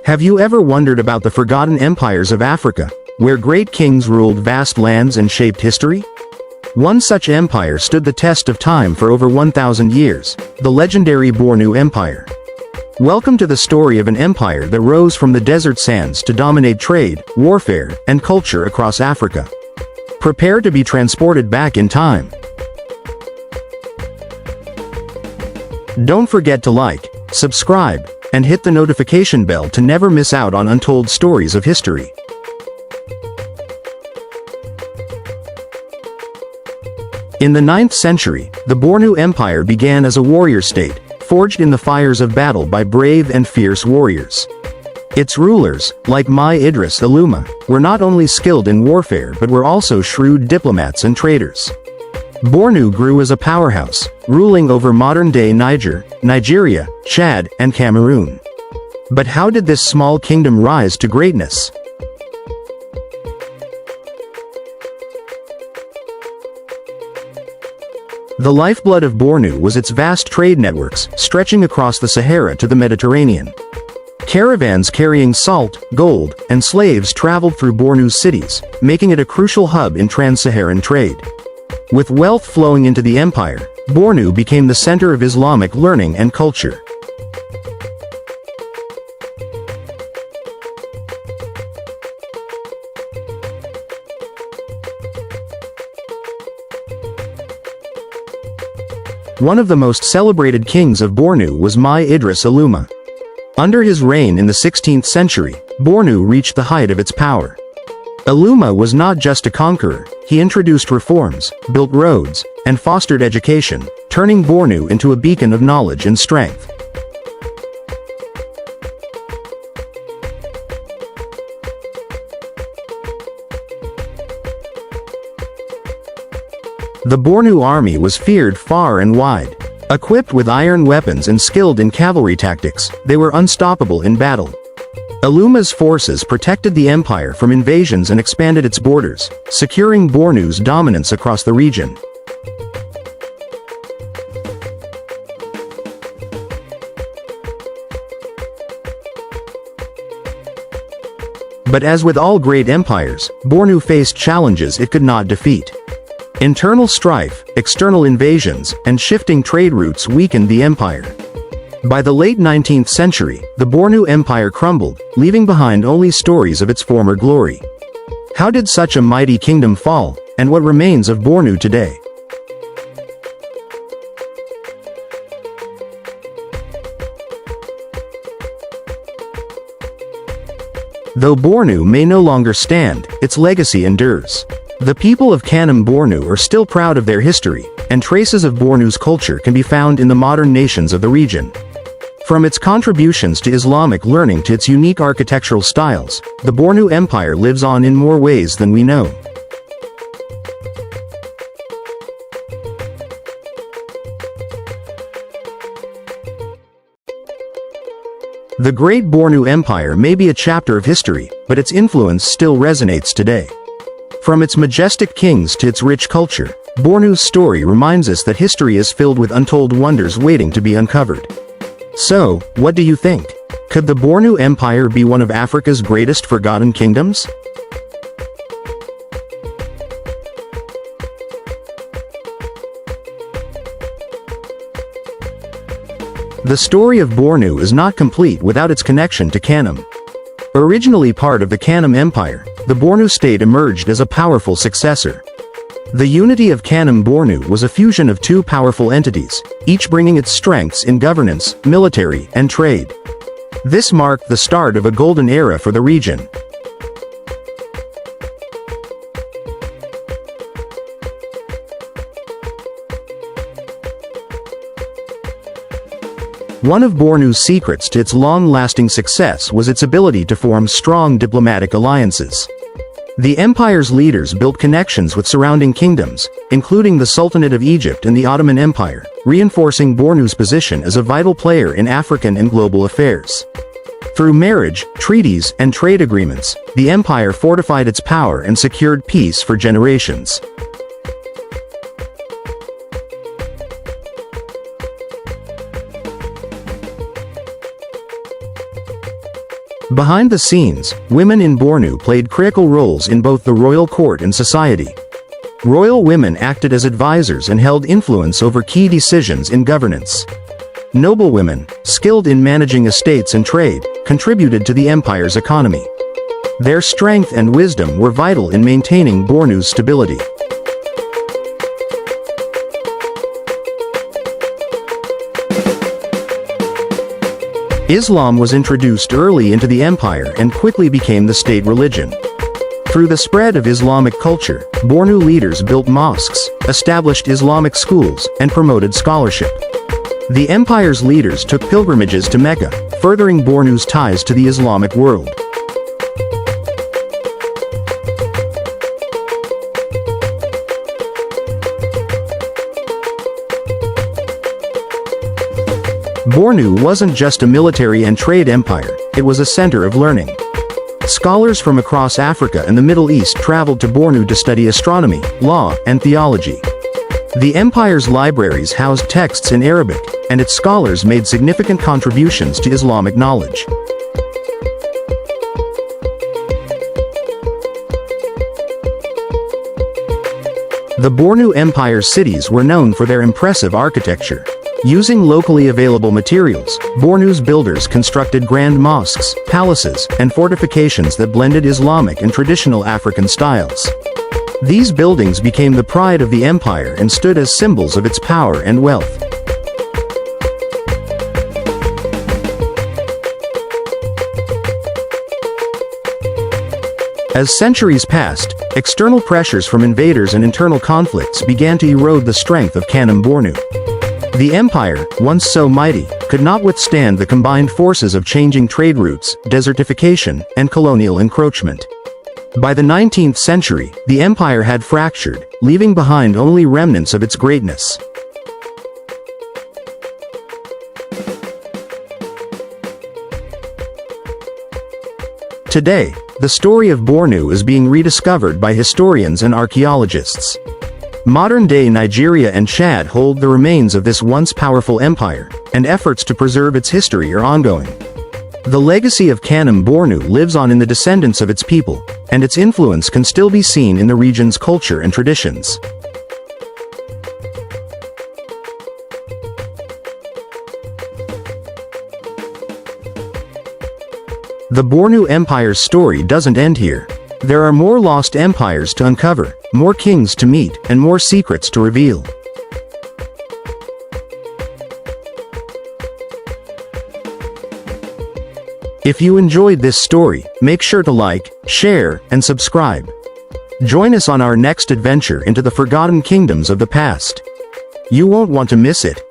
Have you ever wondered about the forgotten empires of Africa, where great kings ruled vast lands and shaped history? One such empire stood the test of time for over 1,000 years, the legendary Bornu Empire. Welcome to the story of an empire that rose from the desert sands to dominate trade, warfare, and culture across Africa. Prepare to be transported back in time. Don't forget to like, subscribe, and hit the notification bell to never miss out on untold stories of history. In the 9th century, the Bornu Empire began as a warrior state, forged in the fires of battle by brave and fierce warriors. Its rulers, like Mai Idris Aluma, were not only skilled in warfare but were also shrewd diplomats and traders. Bornu grew as a powerhouse, ruling over modern-day Niger, Nigeria, Chad, and Cameroon. But how did this small kingdom rise to greatness? The lifeblood of Bornu was its vast trade networks, stretching across the Sahara to the Mediterranean. Caravans carrying salt, gold, and slaves traveled through Bornu's cities, making it a crucial hub in trans-Saharan trade. With wealth flowing into the empire, Bornu became the center of Islamic learning and culture. One of the most celebrated kings of Bornu was Mai Idris Aluma. Under his reign in the 16th century, Bornu reached the height of its power. Aluma was not just a conqueror, he introduced reforms, built roads, and fostered education, turning Bornu into a beacon of knowledge and strength. The Bornu army was feared far and wide. Equipped with iron weapons and skilled in cavalry tactics, they were unstoppable in battle. Aluma's forces protected the empire from invasions and expanded its borders, securing Bornu's dominance across the region. But as with all great empires, Bornu faced challenges it could not defeat. Internal strife, external invasions, and shifting trade routes weakened the empire. By the late 19th century, the Bornu Empire crumbled, leaving behind only stories of its former glory. How did such a mighty kingdom fall, and what remains of Bornu today? Though Bornu may no longer stand, its legacy endures. The people of Kanem Bornu are still proud of their history, and traces of Bornu's culture can be found in the modern nations of the region. From its contributions to Islamic learning to its unique architectural styles, the Bornu Empire lives on in more ways than we know. The Great Bornu Empire may be a chapter of history, but its influence still resonates today. From its majestic kings to its rich culture, Bornu's story reminds us that history is filled with untold wonders waiting to be uncovered. So, what do you think? Could the Bornu Empire be one of Africa's greatest forgotten kingdoms? The story of Bornu is not complete without its connection to Kanem. Originally part of the Kanem Empire, the Bornu state emerged as a powerful successor. The unity of Kanem Bornu was a fusion of two powerful entities, each bringing its strengths in governance, military, and trade. This marked the start of a golden era for the region. One of Bornu's secrets to its long-lasting success was its ability to form strong diplomatic alliances. The empire's leaders built connections with surrounding kingdoms, including the Sultanate of Egypt and the Ottoman Empire, reinforcing Bornu's position as a vital player in African and global affairs. Through marriage, treaties, and trade agreements, the empire fortified its power and secured peace for generations. Behind the scenes, women in Bornu played critical roles in both the royal court and society. Royal women acted as advisors and held influence over key decisions in governance. Noble women, skilled in managing estates and trade, contributed to the empire's economy. Their strength and wisdom were vital in maintaining Bornu's stability. Islam was introduced early into the empire and quickly became the state religion. Through the spread of Islamic culture, Bornu leaders built mosques, established Islamic schools, and promoted scholarship. The empire's leaders took pilgrimages to Mecca, furthering Bornu's ties to the Islamic world. Bornu wasn't just a military and trade empire, it was a center of learning. Scholars from across Africa and the Middle East traveled to Bornu to study astronomy, law, and theology. The empire's libraries housed texts in Arabic, and its scholars made significant contributions to Islamic knowledge. The Bornu Empire's cities were known for their impressive architecture. Using locally available materials, Bornu's builders constructed grand mosques, palaces, and fortifications that blended Islamic and traditional African styles. These buildings became the pride of the empire and stood as symbols of its power and wealth. As centuries passed, external pressures from invaders and internal conflicts began to erode the strength of Kanem Bornu. The empire, once so mighty, could not withstand the combined forces of changing trade routes, desertification, and colonial encroachment. By the 19th century, the empire had fractured, leaving behind only remnants of its greatness. Today, the story of Bornu is being rediscovered by historians and archaeologists. Modern-day Nigeria and Chad hold the remains of this once powerful empire, and efforts to preserve its history are ongoing. The legacy of Kanem Bornu lives on in the descendants of its people, and its influence can still be seen in the region's culture and traditions. The Bornu Empire's story doesn't end here. There are more lost empires to uncover, more kings to meet, and more secrets to reveal. If you enjoyed this story, make sure to like, share, and subscribe. Join us on our next adventure into the forgotten kingdoms of the past. You won't want to miss it.